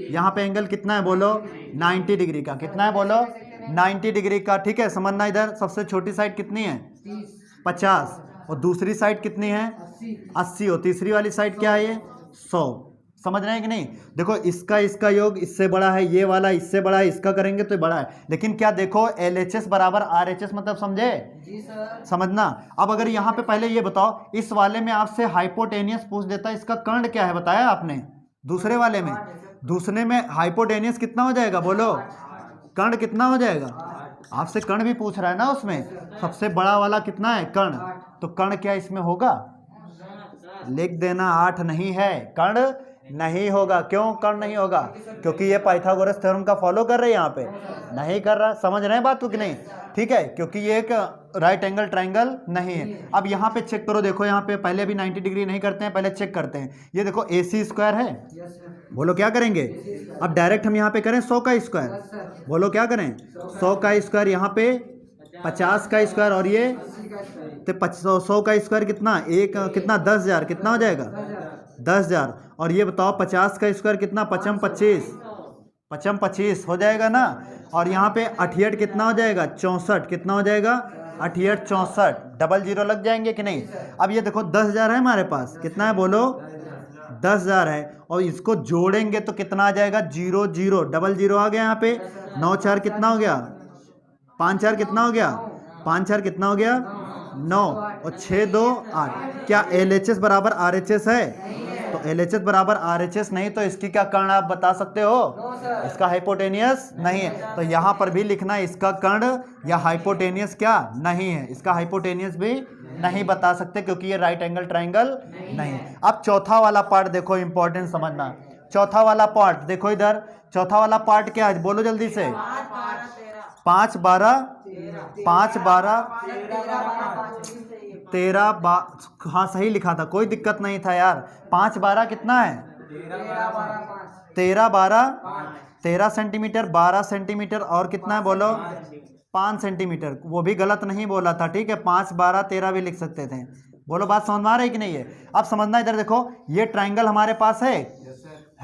S1: यहाँ पे एंगल कितना है बोलो? 90 डिग्री का। कितना है बोलो? 90 डिग्री का। ठीक है, समझना। इधर सबसे छोटी साइड कितनी है? 50। और दूसरी साइड कितनी है? 80। और तीसरी वाली साइड क्या है? ये 100। समझ रहे हैं कि नहीं? देखो इसका योग इससे बड़ा है, ये वाला इससे बड़ा है, इसका करेंगे तो बड़ा है। लेकिन क्या देखो LHS बराबर RHS मतलब समझे? समझना। अब अगर यहाँ पे पहले ये बताओ, इस वाले में आपसे हाइपोटेनियस पूछ देता है, इसका कर्ण क्या है बताया आपने? दूसरे वाले में, दूसरे में हाइपोटेनियस कितना हो जाएगा बोलो? कर्ण कितना हो जाएगा? आपसे कर्ण भी पूछ रहा है ना, उसमें सबसे बड़ा वाला कितना है? कर्ण। तो कर्ण क्या इसमें होगा? लिख देना, 8 नहीं है, कर्ण नहीं होगा। क्यों कर्ण नहीं होगा? क्योंकि ये पाइथागोरस थ्योरम का फॉलो कर रहे हैं, यहाँ पे नहीं कर रहा। समझ रहे हैं बात को कि नहीं? ठीक है, क्योंकि ये एक राइट एंगल ट्राइंगल नहीं है। अब यहाँ पे चेक करो, देखो यहाँ पे पहले भी 90 डिग्री नहीं करते हैं, पहले चेक करते हैं। ये देखो AC स्क्वायर है, बोलो क्या करेंगे? अब डायरेक्ट हम यहाँ पे करें 100 का स्क्वायर, बोलो क्या करें? 100 का स्क्वायर, यहाँ पे 50 का स्क्वायर, और ये तो 100 का स्क्वायर कितना? एक कितना? 10,000। कितना हो जाएगा? 10,000। और ये बताओ 50 का स्क्वायर कितना? 5 25, 5 25 हो जाएगा ना। और यहाँ पे 68 कितना हो जाएगा? 64। कितना हो जाएगा? 68 64। डबल जीरो लग जाएंगे कि नहीं? अब ये देखो 10,000 है हमारे पास, कितना है बोलो? 10,000 है, और इसको जोड़ेंगे तो कितना आ जाएगा? 0 0, डबल जीरो आ गया यहाँ पे। 9 4 कितना हो गया? 5 4 कितना हो गया? 5 4 कितना हो गया? 9, और 6 2 8। क्या LHS बराबर RHS है? तो LHS बराबर RHS नहीं, तो इसकी क्या कर्ण आप बता सकते हो? इसका हाइपोटेनियस नहीं है। तो यहाँ पर भी लिखना इसका कर्ण या हाइपोटेनियस क्या नहीं है, इसका हाइपोटेनियस भी नहीं बता सकते, क्योंकि ये राइट एंगल ट्राइंगल नहीं है। अब चौथा वाला पार्ट देखो, इंपॉर्टेंट समझना। चौथा वाला पार्ट देखो इधर, चौथा वाला पार्ट क्या है बोलो जल्दी से? 5 12 5 12 13 हाँ सही लिखा था, कोई दिक्कत नहीं था यार। 5 12 कितना है? 13 12 13 सेंटीमीटर, 12 सेंटीमीटर, और कितना है बोलो? 5 सेंटीमीटर। वो भी गलत नहीं बोला था, ठीक है? 5 12 13 भी लिख सकते थे। बोलो बात समझ में आ रही कि नहीं है? अब समझना, इधर देखो ये ट्राइंगल हमारे पास है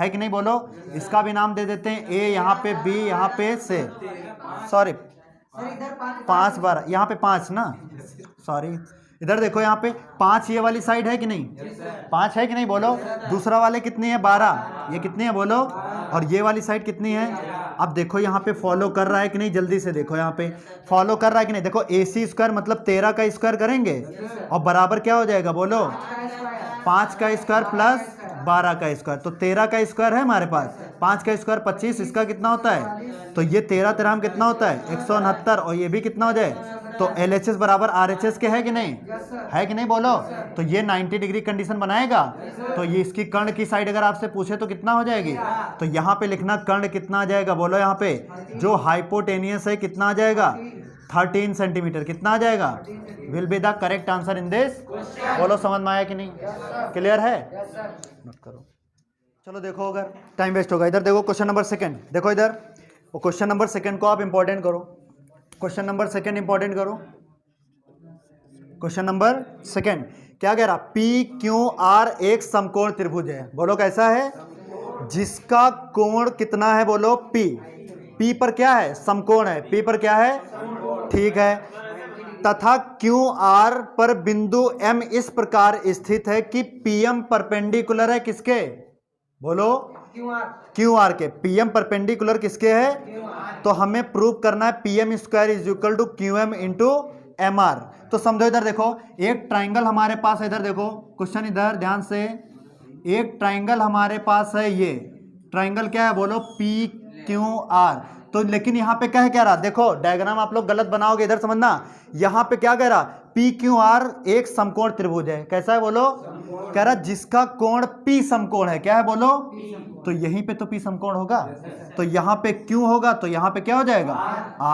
S1: कि नहीं बोलो? इसका भी नाम दे देते हैं, A यहाँ पे, B यहाँ पे, C, सॉरी 5 12 यहाँ पे 5 ना, सॉरी। इधर देखो यहाँ पे 5 ये वाली साइड है कि नहीं? 5 है कि नहीं बोलो? दूसरा वाले कितनी है? 12। ये कितनी है बोलो? और ये वाली साइड कितनी है? अब देखो यहाँ पे फॉलो कर रहा है कि नहीं? जल्दी से देखो यहाँ पे फॉलो कर रहा है कि नहीं? देखो AC स्क्वायर मतलब 13 का स्क्वायर करेंगे, और बराबर क्या हो जाएगा बोलो? 5 का स्क्वायर प्लस 12 का स्क्वायर। तो 13 का स्क्वायर है हमारे पास, 5 का स्क्वायर 25, इसका कितना होता है? तो ये 13 13 कितना होता है? 169, और ये भी कितना हो जाए? तो LHS बराबर RHS के है कि नहीं? है कि नहीं बोलो? तो ये 90 डिग्री कंडीशन बनाएगा। तो ये इसकी कर्ण की साइड अगर आपसे पूछे तो कितना हो जाएगी? तो यहाँ पे लिखना कर्ण कितना आ जाएगा बोलो? यहाँ पे जो हाइपोटेनियस है कितना आ जाएगा? 13 सेंटीमीटर। कितना आ जाएगा? Will be the correct answer in this. बोलो समझ में आया कि नहीं? क्लियर है? मत करो, चलो देखो, अगर टाइम वेस्ट होगा। इधर देखो क्वेश्चन नंबर 2, देखो इधर, और क्वेश्चन नंबर 2 को आप इंपॉर्टेंट करो। क्वेश्चन नंबर 2 इंपॉर्टेंट करो। क्वेश्चन नंबर 2 क्या कह रहा? PQR एक समकोण त्रिभुज है, बोलो कैसा है? जिसका कोण कितना है बोलो? P पर क्या है? समकोण है। P पर क्या है? ठीक है। तथा QR पर बिंदु M इस प्रकार स्थित है कि PM परपेंडिकुलर है किसके बोलो? QR के। PM परपेंडिकुलर किसके है? तो हमें प्रूव करना है PM square is equal to QM into MR। तो समझो इधर देखो, एक ट्राइंगल हमारे पास है, इधर देखो क्वेश्चन, इधर ध्यान से, एक ट्राइंगल हमारे पास है, ये ट्राइंगल क्या है बोलो? PQR। तो लेकिन यहाँ पे क्या रहा? देखो डायग्राम आप लोग गलत बनाओगे, इधर समझना। यहाँ पे क्या कह रहा? PQR एक समकोण त्रिभुज है। कैसा है बोलो? कह रहा जिसका कोण P समकोण है। क्या है बोलो? तो यहीं पे तो P समकोण होगा, तो यहाँ पे Q होगा, तो यहाँ पे क्या हो जाएगा?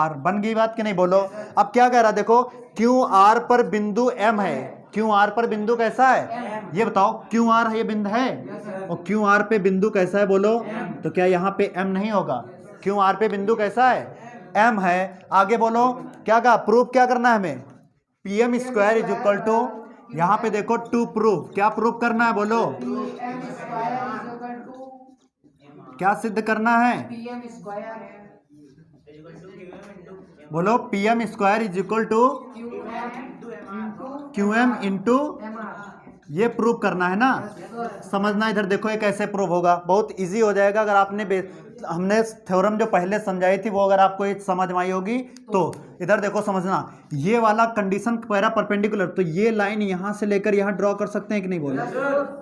S1: R। बन गई बात कि नहीं बोलो? अब क्या कह रहा? देखो QR पर बिंदु M है। QR पर बिंदु कैसा है? ये बताओ, QR है, ये बिंदु है, और QR पे बिंदु कैसा है बोलो? तो क्या यहाँ पे M नहीं होगा? QR पे बिंदु कैसा है? M है। आगे बोलो क्या कहा? प्रूफ क्या करना है हमें? PM square is equal to, यहाँ पे देखो टू प्रूफ, क्या प्रूफ करना है बोलो? क्या सिद्ध करना है बोलो? PM square is equal to QM into, ये प्रूव करना है ना। समझना, इधर देखो ये कैसे प्रूव होगा, बहुत इजी हो जाएगा अगर आपने हमने थ्योरम जो पहले समझाई थी वो अगर आपको ये समझ में आई होगी तो। इधर देखो समझना, ये वाला कंडीशन पैरा परपेंडिकुलर, तो ये लाइन यहाँ से लेकर यहाँ ड्रॉ कर सकते हैं कि नहीं बोलो?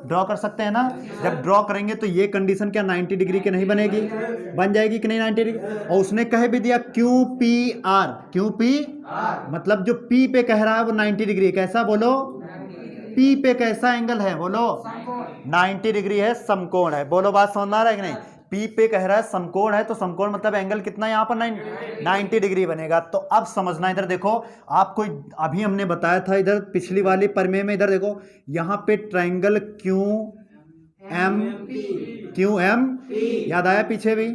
S1: ड्रॉ कर सकते हैं ना। जब ड्रॉ करेंगे तो ये कंडीशन क्या 90 डिग्री की नहीं बनेगी? बन जाएगी कि नहीं 90 डिग्री? और उसने कह भी दिया QPR, QP मतलब जो P पे कह रहा है वो 90 डिग्री। कैसा बोलो? पी पे कैसा एंगल है बोलो, 90 डिग्री है, समकोण है। बोलो बात समझ में आ रहा है कि नहीं? पी पे कह रहा है समकोण है, तो समकोण मतलब एंगल कितना यहाँ पर 90 डिग्री बनेगा। तो अब समझना, इधर देखो आपको अभी हमने बताया था इधर पिछली वाली प्रमेय में, इधर देखो यहाँ पे ट्राइंगल क्यू एम याद आया पीछे भी,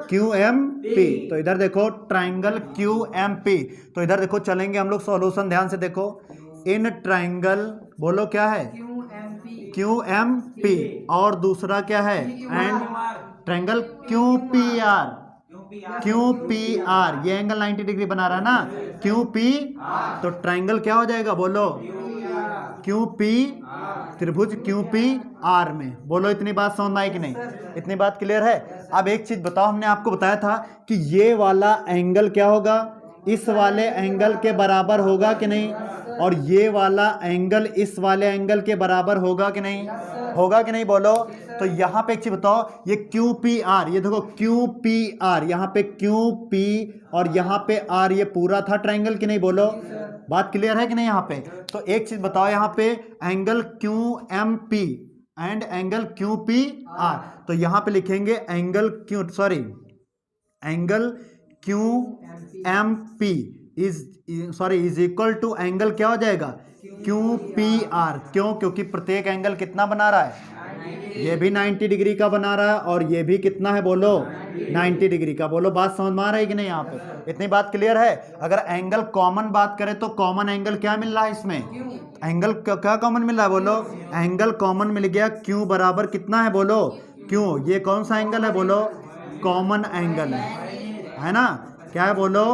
S1: क्यू एम पी। तो इधर देखो ट्राइंगल क्यू एम पी, तो इधर देखो चलेंगे हम लोग सॉल्यूशन, ध्यान से देखो। इन ट्राइंगल बोलो क्या है, क्यू एम पी, और दूसरा क्या है, and triangle Q P are, ये एंगल 90 डिग्री बना रहा है ना, क्यू पी। तो ट्राइंगल क्या हो जाएगा बोलो, क्यू पी, त्रिभुज क्यू पी आर में। बोलो इतनी बात समझ में आई कि नहीं? इतनी बात क्लियर है? अब एक चीज बताओ, हमने आपको बताया था कि ये वाला एंगल क्या होगा, इस वाले एंगल के बराबर होगा कि नहीं, और ये वाला एंगल इस वाले एंगल के बराबर होगा कि नहीं, होगा कि नहीं बोलो। तो यहाँ पे एक चीज बताओ, ये क्यू पी आर, ये देखो क्यू पी आर, यहाँ पे क्यू पी और यहाँ पे आर, ये पूरा था ट्राइंगल कि नहीं बोलो? बात क्लियर है कि नहीं यहाँ पे? तो एक चीज बताओ, यहाँ पे angle Q M P and angle Q P R, तो यहाँ पे लिखेंगे angle Q M P is equal to angle क्या हो जाएगा, क्यू पी आर। क्यों? क्योंकि प्रत्येक एंगल कितना बना रहा है, ये भी 90 डिग्री का बना रहा है और ये भी कितना है बोलो, 90 डिग्री का। बोलो बात समझ में आ रही है कि नहीं यहाँ पे? इतनी बात क्लियर है? अगर एंगल कॉमन बात करें तो कॉमन एंगल क्या मिल रहा है इसमें, एंगल क्या कॉमन मिल रहा है बोलो, एंगल कॉमन मिल गया, क्यू बराबर कितना है बोलो, क्यों, ये कौन सा एंगल है बोलो, कॉमन एंगल है ना, क्या है बोलो,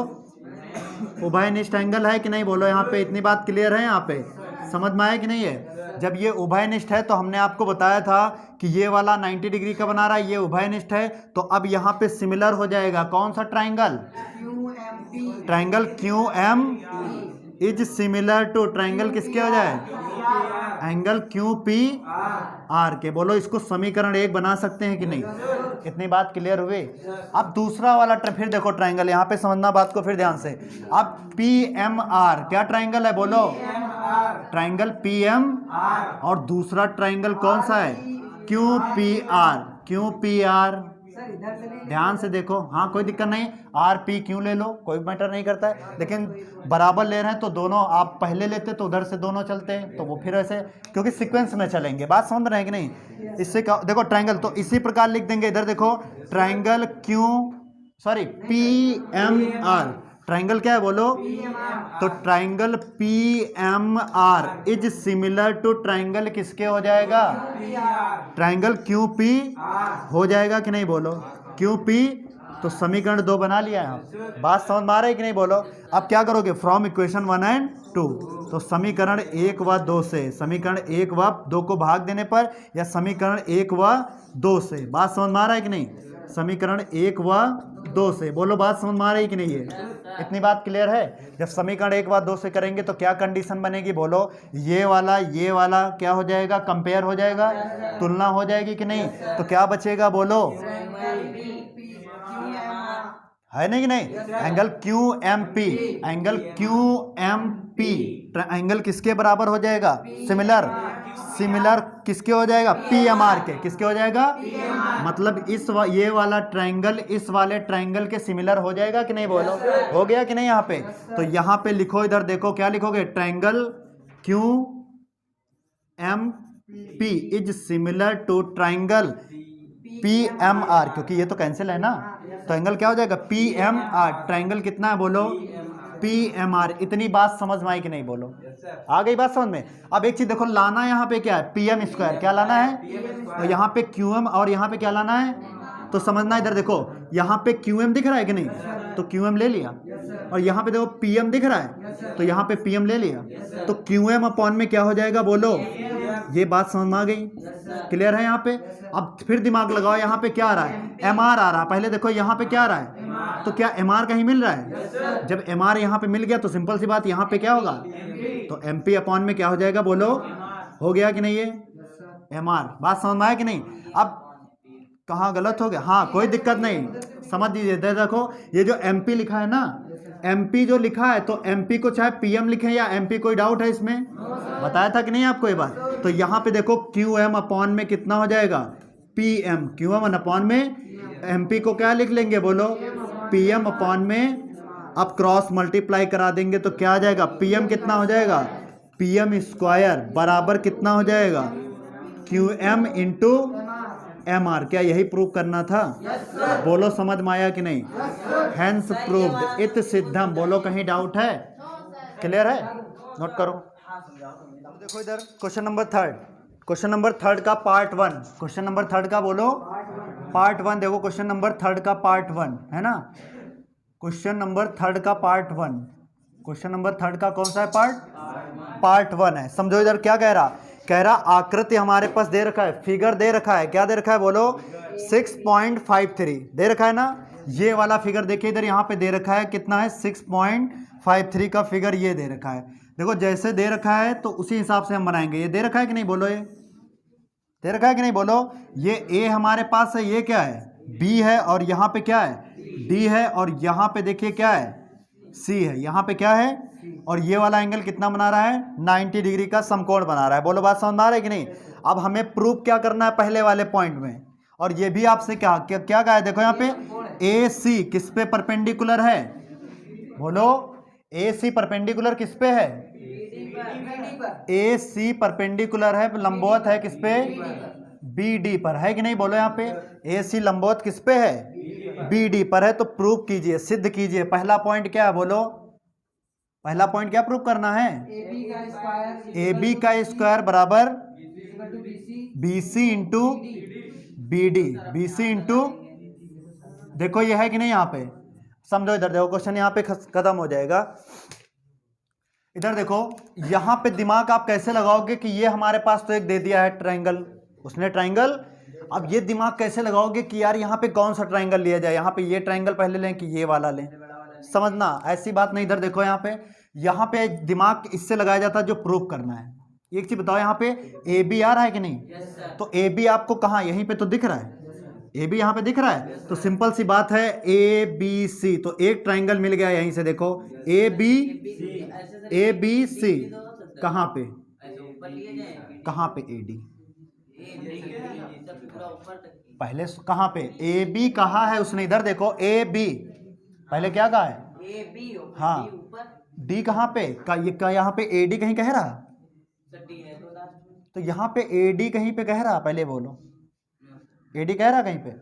S1: उभयनिष्ठ एंगल है कि नहीं बोलो। यहाँ पे इतनी बात क्लियर है? यहाँ पे समझ में आया कि नहीं है? जब ये उभयनिष्ठ है तो हमने आपको बताया था कि ये वाला 90 डिग्री का बना रहा है, ये उभयनिष्ठ है, तो अब यहाँ पे सिमिलर हो जाएगा कौन सा triangle, triangle Q M is similar to triangle किसके हो जाए, एंगल क्यू पी आर के। बोलो इसको समीकरण 1 बना सकते हैं कि नहीं? इतनी बात क्लियर हुई? अब दूसरा वाला फिर देखो ट्राइंगल, यहाँ पे समझना बात को फिर ध्यान से। अब पी एम आर क्या ट्राइंगल है बोलो, ट्राइंगल पी एम, और दूसरा ट्राइंगल कौन सा है, क्यू पी आर। ध्यान से देखो, हाँ कोई दिक्कत नहीं, आर पी क्यों ले लो, कोई मैटर नहीं करता है, लेकिन बराबर ले रहे हैं तो दोनों आप पहले लेते तो उधर से दोनों चलते हैं, तो वो फिर ऐसे क्योंकि सीक्वेंस में चलेंगे। बात समझ रहे हैं कि नहीं? इससे क्या देखो ट्राइंगल तो इसी प्रकार लिख देंगे, इधर देखो triangle P M R, triangle क्या है बोलो, तो triangle P M R is similar to triangle किसके हो जाएगा, ट्राइंगल क्यू पी हो जाएगा कि नहीं बोलो, क्यू पी। तो समीकरण 2 बना लिया है। बात समझ में आ रही है कि नहीं बोलो? अब क्या करोगे, फ्रॉम इक्वेशन 1 एंड 2, तो समीकरण 1 व 2 से, समीकरण 1 व 2 को भाग देने पर, या समीकरण 1 व 2 से। बात समझ में आ रहा है कि नहीं? समीकरण 1 व 2 से। बोलो बात समझ में आ रही है कि नहीं है? इतनी बात क्लियर है? जब समीकरण 1 व 2 से करेंगे तो क्या कंडीशन बनेगी बोलो, ये वाला क्या हो जाएगा, कंपेयर हो जाएगा, तुलना हो जाएगी कि नहीं, तो क्या बचेगा बोलो, है नहीं कि नहीं, angle Q M P, angle Q M P angle किसके बराबर हो जाएगा, सिमिलर किसके हो जाएगा, पी एम आर के। किसके हो जाएगा, मतलब ये वाला ट्राइंगल इस वाले ट्राइंगल के सिमिलर हो जाएगा कि नहीं बोलो, हो गया कि नहीं? यहाँ पे तो यहाँ पे लिखो, इधर देखो क्या लिखोगे, triangle Q M P is similar to triangle P M R, क्योंकि ये तो कैंसिल है ना, तो एंगल क्या हो जाएगा, पी एम आर। ट्राइंगल कितना है बोलो, पी एम आर। इतनी बात समझ में आई कि नहीं बोलो, आ गई बात समझ में? अब एक चीज देखो, लाना यहाँ पे क्या है, पी एम स्क्वायर, क्या लाना है, तो यहाँ पे क्यू एम और यहाँ पे क्या लाना है, तो समझना, इधर देखो यहाँ पे क्यू एम दिख रहा है कि नहीं, तो क्यू एम ले लिया, और यहाँ पे देखो पी एम दिख रहा है, तो यहाँ पे पी एम ले लिया, तो क्यू एम अपॉन में क्या हो जाएगा बोलो, ये बात समझ में आ गई, क्लियर है यहाँ पे? अब फिर दिमाग लगाओ, यहाँ पे क्या आ रहा है, एम आर आ रहा है, पहले देखो यहाँ पे क्या आ रहा है, तो क्या एम आर कहीं मिल रहा है, जब एम आर यहाँ पे मिल गया तो सिंपल सी बात, यहाँ पे क्या होगा, तो एम पी अपॉन में क्या हो जाएगा बोलो, हो गया कि नहीं ये एम आर। बात समझ में आया कि नहीं? अब कहाँ गलत हो गया, हाँ कोई दिक्कत नहीं, समझ दीजिए। देखो ये जो एम पी लिखा है ना, एम पी जो लिखा है, तो एम पी को चाहे पी एम लिखें या एम पी, कोई डाउट है इसमें, बताया था कि नहीं आपको ये बात। तो यहाँ पे देखो क्यू एम अपॉन में कितना हो जाएगा, P M, Q M upon में एम पी को क्या लिख लेंगे बोलो, पी एम अपॉन में। अब क्रॉस मल्टीप्लाई करा देंगे तो क्या आ जाएगा, पी एम कितना हो जाएगा, पी एम स्क्वायर बराबर कितना हो जाएगा, Q M into M R. क्या यही प्रूव करना था? बोलो समझ में आया कि नहीं? हैंस प्रूव्ड इत सिद्धम। बोलो कहीं डाउट है? क्लियर है? नोट करो। देखो इधर question number third, question number third का part one, question number third का बोलो पार्ट वन। देखो क्वेश्चन नंबर थर्ड का पार्ट वन है ना, क्वेश्चन नंबर थर्ड का part one, question number third का कौन सा है पार्ट, पार्ट वन है। समझो इधर क्या कह रहा, कह रहा आकृति हमारे पास दे रखा है, फिगर दे रखा है, क्या दे रखा है बोलो, 6.53 दे रखा है ना। ये वाला फिगर देखिए इधर यहाँ पे दे रखा है कितना है, 6.53 का फिगर ये दे रखा है। देखो जैसे दे रखा है तो उसी हिसाब से हम बनाएंगे। ये दे रखा है कि नहीं बोलो, ये दे रखा है कि नहीं बोलो। ये ए हमारे पास है, ये क्या है, बी है, और यहाँ पे क्या है, डी है, और यहाँ पे देखिए क्या है, सी है, यहाँ पे क्या है, और ये वाला एंगल कितना बना रहा है, 90 डिग्री का समकोण बना रहा है। बोलो बात समझ आ रहा है कि नहीं? अब हमें प्रूफ क्या करना है पहले वाले पॉइंट में, और ये भी आपसे क्या क्या क्या कहा है, देखो यहाँ पे ए सी किस पे परपेंडिकुलर है, बोलो ए सी परपेंडिकुलर किस पे है, ए सी परपेंडिकुलर है, लंबवत है किस पे, बी डी पर है कि नहीं बोलो। यहाँ पे ए सी लंबवत किस पे है, बी डी पर है। तो प्रूफ कीजिए, सिद्ध कीजिए। पहला पॉइंट क्या है बोलो, पहला पॉइंट क्या प्रूफ करना है, ए बी का स्क्वायर बराबर B C into B D, B C into, देखो ये है कि नहीं यहाँ पे, समझो इधर देखो क्वेश्चन यहाँ पे खत्म हो जाएगा। इधर देखो यहाँ पे दिमाग आप कैसे लगाओगे कि ये हमारे पास तो एक दे दिया है ट्रायंगल, उसने ट्रायंगल, अब ये दिमाग कैसे लगाओगे कि यार यहाँ पे कौन सा ट्रायंगल लिया जाए, यहाँ पे ये ट्रायंगल पहले लें कि ये वाला लें, समझना ऐसी बात नहीं। इधर देखो यहाँ पे दिमाग इससे लगाया जाता है जो प्रूफ करना है। एक चीज बताओ, यहाँ पे ए बी आ रहा है कि नहीं, तो ए बी आपको कहाँ, यहीं पे तो दिख रहा है, ए बी यहाँ पे दिख रहा है, तो सिंपल सी बात है ए बी सी, तो एक ट्रायंगल मिल गया यहीं से। देखो ए बी सी कहाँ पे, कहाँ पे ए डी, पहले कहाँ पे ए बी कहा है उसने, इधर देखो ए बी पहले क्या कहा है, हाँ डी कहाँ पे का यहाँ पे ए डी कहीं कह रहा, तो यहाँ पे ए डी कहीं पे कह रहा, पहले बोलो ए डी कह रहा कहीं पे,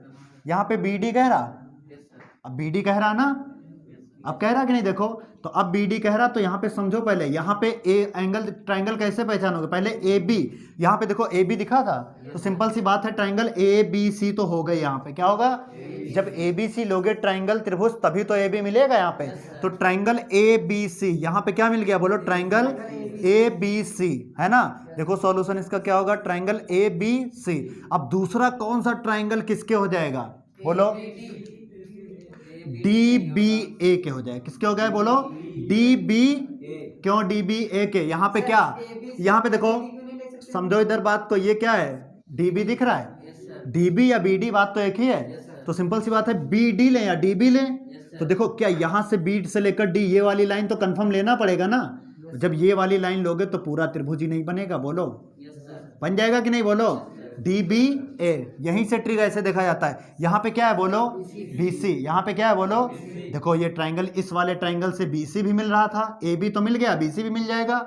S1: यहाँ पे बी डी कह रहा, अब बी डी कह रहा ना, अब कह रहा कि नहीं, देखो तो अब बी डी कह रहा, तो यहाँ पे समझो पहले, यहाँ पे ए एंगल ट्रायंगल कैसे पहचानोगे, पहले ए बी, यहाँ पे देखो ए बी दिखा था, तो सिंपल सी बात है ट्रायंगल ए बी सी तो हो गए। यहाँ पे क्या होगा, जब ए बी सी लोगे ट्रायंगल त्रिभुज तभी तो ए बी मिलेगा यहाँ पे, तो ट्रायंगल ए बी सी, यहाँ पे क्या मिल गया बोलो, ट्रायंगल ए बी सी है ना। देखो सॉल्यूशन इसका क्या होगा, ट्रायंगल ए बी सी। अब दूसरा कौन सा ट्रायंगल किसके हो जाएगा बोलो, डी बी ए के हो जाए, किसके हो गए बोलो, डी बी, क्यों डी बी ए के, यहाँ पे क्या, यहाँ पे देखो समझो इधर बात, तो ये क्या है, डी बी दिख रहा है, डी बी या बी डी बात तो एक ही है, तो सिंपल सी बात है बी डी लें या डी बी लें। तो देखो क्या यहाँ से बी से लेकर डी ये वाली लाइन तो कंफर्म लेना पड़ेगा ना, जब ये वाली लाइन लोगे तो पूरा त्रिभुज ही नहीं बनेगा, बोलो बन जाएगा कि नहीं बोलो, डी बी ए, यहीं से ट्रिक ऐसे देखा जाता है। यहाँ पे क्या है बोलो, बी सी, यहाँ पे क्या है बोलो, देखो ये ट्रायंगल, इस वाले ट्रायंगल से बी सी भी मिल रहा था, ए बी तो मिल गया, बी सी भी मिल जाएगा,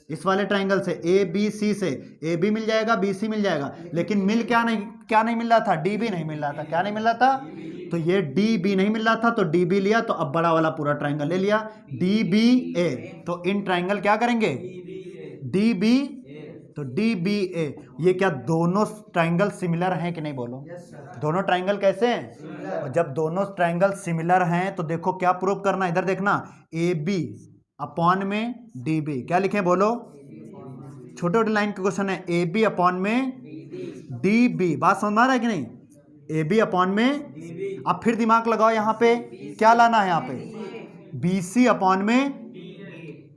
S1: इस वाले ट्रायंगल से ए बी सी से ए बी मिल जाएगा, बी सी मिल जाएगा, लेकिन मिल क्या नहीं मिल रहा था, डी बी नहीं मिल रहा था, क्या नहीं मिल रहा था, तो ये डी बी नहीं मिल रहा था, तो डी बी लिया, तो अब बड़ा वाला पूरा ट्रायंगल ले लिया, डी बी ए। तो इन ट्रायंगल क्या करेंगे, डी बी, तो डी बी ए, ये क्या दोनों ट्रायंगल सिमिलर हैं कि नहीं बोलो, दोनों ट्रायंगल कैसे हैं, और जब दोनों ट्रायंगल सिमिलर हैं तो देखो क्या प्रूव करना, इधर देखना, ए बी अपॉन में डी बी, क्या लिखें बोलो, छोटे छोटे लाइन के क्वेश्चन है, ए बी अपॉन में डी बी, बात समझ में आ रहा है कि नहीं, ए बी अपॉन में, अब फिर दिमाग लगाओ, यहाँ पे क्या लाना है, यहाँ पे बी सी अपॉन में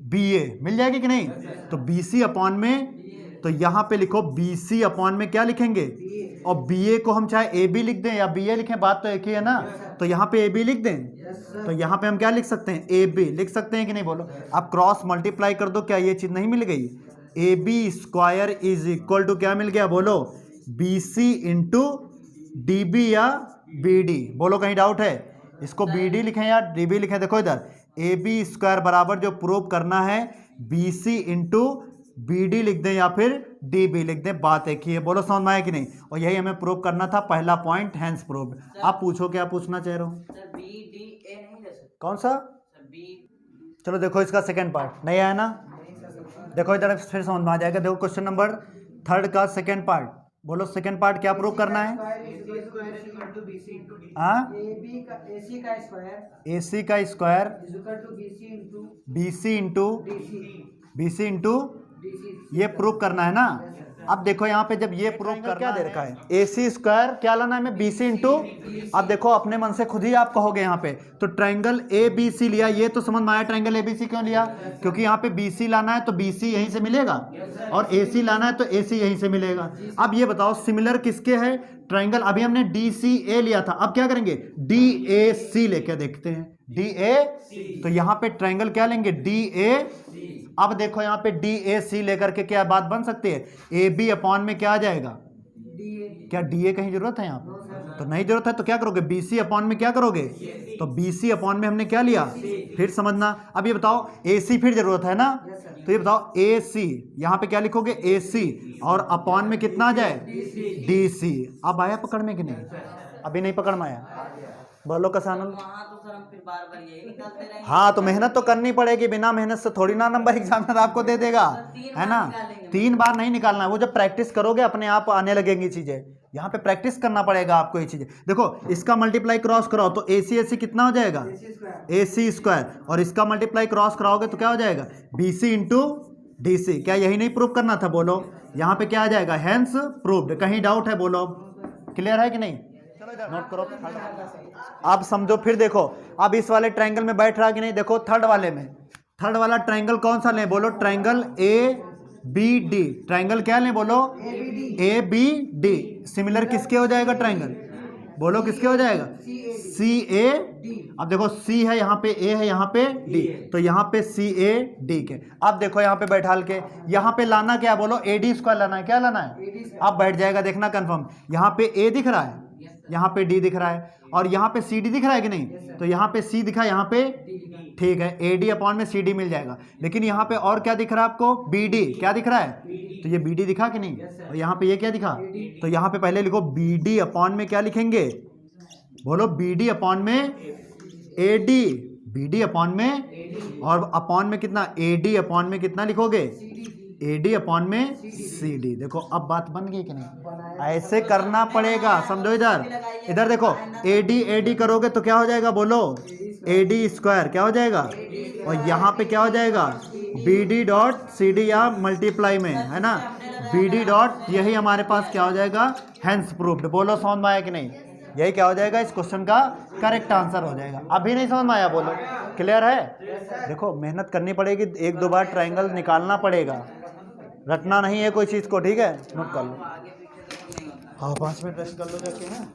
S1: बी ए मिल जाएगी कि नहीं, तो बी सी अपॉन में, तो यहाँ पे लिखो बी सी अपॉन में क्या लिखेंगे, और बी ए को हम चाहे ए बी लिख दें या बी ए लिखें, बात तो एक ही है ना, तो यहाँ पे ए बी लिख दें, तो यहाँ पे हम क्या लिख सकते हैं, ए बी लिख सकते हैं कि नहीं बोलो। अब क्रॉस मल्टीप्लाई कर दो, क्या ये चीज़ नहीं मिल गई, A B square is equal to क्या मिल गया बोलो, B C into D B या बी डी। बोलो कहीं डाउट है? इसको बी डी लिखें या डी बी लिखें? देखो इधर ए बी स्क्वायर बराबर जो प्रूव करना है B C into B D लिख दें या फिर डी बी लिख दें, बात एक ही है। बोलो समझ में आया कि नहीं? और यही हमें प्रूव करना था, पहला पॉइंट हैंस प्रूव्ड। आप पूछो क्या पूछना चाह रहे हो? कौन सा? चलो देखो इसका सेकंड पार्ट नहीं आया ना, देखो इधर फिर समझ में आ जाएगा। देखो क्वेश्चन नंबर 3 का सेकंड पार्ट, बोलो सेकंड पार्ट क्या प्रूव करना है? ए सी का स्क्वायर बी सी इंटू ये प्रूव करना है ना। अब देखो यहाँ पे जब ये प्रूव करना क्या दे रखा है, ए सी स्क्वायर क्या लाना है हमें, बी सी इंटू। अब देखो अपने मन से खुद ही आप कहोगे यहाँ पे, तो ट्रायंगल ए बी सी लिया, ये तो समझ में आया ट्रायंगल ए बी सी क्यों लिया, क्योंकि यहाँ पे बी सी लाना है तो बी सी यहीं से मिलेगा, और ए सी लाना है तो ए सी यहीं से मिलेगा। अब ये बताओ सिमिलर किसके है ट्रायंगल? अभी हमने डी सी ए लिया था, अब क्या करेंगे डी ए सी लेके देखते हैं, डी ए। तो यहाँ पे ट्रायंगल क्या लेंगे, डी ए। अब देखो यहाँ पे डी ए सी लेकर के क्या बात बन सकती है, ए बी अपॉन में क्या आ जाएगा, क्या डी ए कहीं जरूरत है यहाँ पे? तो नहीं जरूरत है, तो क्या करोगे बी सी अपॉन में क्या करोगे, तो बी सी अपॉन में हमने क्या लिया, फिर समझना। अब ये बताओ ए सी फिर जरूरत है ना, तो ये बताओ ए सी यहाँ पे क्या लिखोगे, ए सी, और अपॉन में कितना आ जाए, डी सी। अब आया पकड़ में कि नहीं? अभी नहीं पकड़ में आया? बोलो कसानुल। हाँ तो मेहनत तो करनी पड़ेगी, बिना मेहनत से थोड़ी ना नंबर एग्जामिनर आपको दे देगा, है ना। 3 बार नहीं निकालना है, वो जब प्रैक्टिस करोगे अपने आप आने लगेंगी चीजें। यहाँ पे प्रैक्टिस करना पड़ेगा आपको ये चीजें। देखो इसका मल्टीप्लाई क्रॉस कराओ तो ए सी कितना हो जाएगा, ए सी स्क्वायर, और इसका मल्टीप्लाई क्रॉस कराओगे तो क्या हो जाएगा, B C into D C. क्या यही नहीं प्रूव करना था? बोलो यहाँ पे क्या आ जाएगा, हैंस प्रूव्ड। कहीं डाउट है? बोलो क्लियर है कि नहीं? नोट करो। अब समझो फिर देखो, अब इस वाले ट्रायंगल में बैठ रहा कि नहीं? देखो थर्ड वाले में, थर्ड वाला ट्रायंगल कौन सा लें? बोलो triangle A B D. Triangle क्या लें? बोलो ए बी डी। सिमिलर किसके हो जाएगा ट्रायंगल? बोलो किसके हो जाएगा, सी ए। अब देखो सी है यहाँ पे, ए है यहाँ पे, डी, तो यहाँ पे सी ए डी के। अब देखो यहाँ पे बैठाल के, यहाँ पे लाना क्या, बोलो ए डी स्क्वायर लाना है। क्या लाना है? अब बैठ जाएगा, देखना कंफर्म। यहाँ पे ए दिख रहा है, यहाँ पे डी दिख रहा है, और यहाँ पे सी डी दिख रहा है कि नहीं? तो यहाँ पे सी दिखा, यहाँ पे ठीक है, ए डी अपॉन में सी डी मिल जाएगा। लेकिन यहाँ पे और क्या दिख रहा है आपको, बी डी। क्या दिख रहा है? तो ये बी डी दिखा कि नहीं? और यहाँ पे ये क्या दिखा? तो यहाँ पे पहले लिखो बी डी अपॉन में क्या लिखेंगे, बोलो बी डी अपॉन में A D, B D upon में, और अपॉन में कितना, ए डी अपॉन में कितना लिखोगे, ए डी अपॉन में सी डी। देखो अब बात बन गई कि नहीं? ऐसे करना पड़ेगा, समझो। इधर इधर देखो ए डी करोगे तो क्या हो जाएगा, बोलो ए डी स्क्वायर क्या हो जाएगा, और यहाँ पे क्या हो जाएगा, B D dot C D, या मल्टीप्लाई में है ना, बी डी डॉट, यही हमारे पास क्या हो जाएगा, हैंस प्रूव्ड। बोलो समझ में आया कि नहीं? यही क्या हो जाएगा, इस क्वेश्चन का करेक्ट आंसर हो जाएगा। अभी नहीं समझ में आया? बोलो क्लियर है? देखो मेहनत करनी पड़ेगी, 1-2 बार ट्रायंगल निकालना पड़ेगा, रटना नहीं है कोई चीज़ को, ठीक है? नोट कर लो। हाँ 5 मिनट रेस्ट कर लो जाके, हैं।